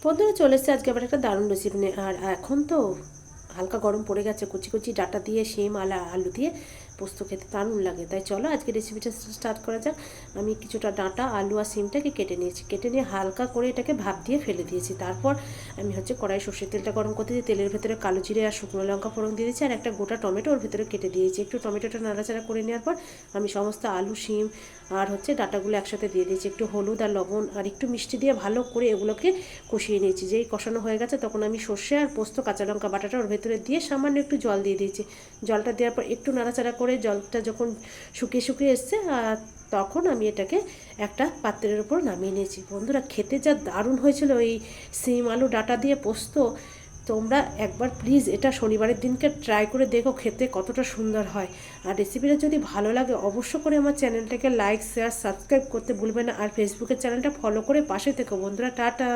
বন্ধুরা চলে এসেছে আজকে আবার একটা দারুণ রেসিপি নিয়ে। আর এখন তো হালকা গরম পড়ে গেছে, কুচি কুচি ডাঁটা দিয়ে শিম আলু দিয়ে পোস্ত খেতে দারুণ লাগে। তাই চলো আজকে রেসিপিটা স্টার্ট করা যাক। আমি কিছুটা ডাঁটা আলু আর শিমটাকে কেটে নিয়েছি, কেটে নিয়ে হালকা করে এটাকে ভাপ দিয়ে ফেলে দিয়েছি। তারপর আমি কড়াই সর্ষের তেলটা গরম করতে দিয়ে তেলের ভেতরে কালো জিরে আর শুকনো লঙ্কা ফোড়ন দিয়ে দিয়েছি, আর একটা গোটা টমেটো ওর ভেতরে কেটে দিয়েছি। একটু টমেটোটা নাড়াচাড়া করে নেওয়ার পর আমি সমস্ত আলু শিম আর ডাঁটাগুলো একসাথে দিয়ে দিয়েছি। একটু হলুদ আর লবণ আর একটু মিষ্টি দিয়ে ভালো করে এগুলোকে কষিয়ে নিয়েছি। যেই কষানো হয়ে গেছে তখন আমি সর্ষে আর পোস্ত কাঁচা লঙ্কা বাটাটা ওর ভেতরে দিয়ে সামান্য একটু জল দিয়ে দিয়েছি। জলটা দেওয়ার পর একটু নাড়াচাড়া করে জলটা যখন শুকিয়ে শুকিয়ে এসছে তখন আমি এটাকে একটা পাত্রের উপর নামিয়ে নিয়েছি। বন্ধুরা খেতে যা দারুণ হয়েছিল এই সিম আলু ডাঁটা দিয়ে পোস্ত। তোমরা একবার প্লিজ এটা শনিবারের দিনকে ট্রাই করে দেখো খেতে কতটা সুন্দর হয়। আর রেসিপিটা যদি ভালো লাগে অবশ্য করে আমার চ্যানেলটাকে লাইক শেয়ার সাবস্ক্রাইব করতে ভুলবে না, আর ফেসবুকের চ্যানেলটা ফলো করে পাশে থেকো বন্ধুরা। টাটা।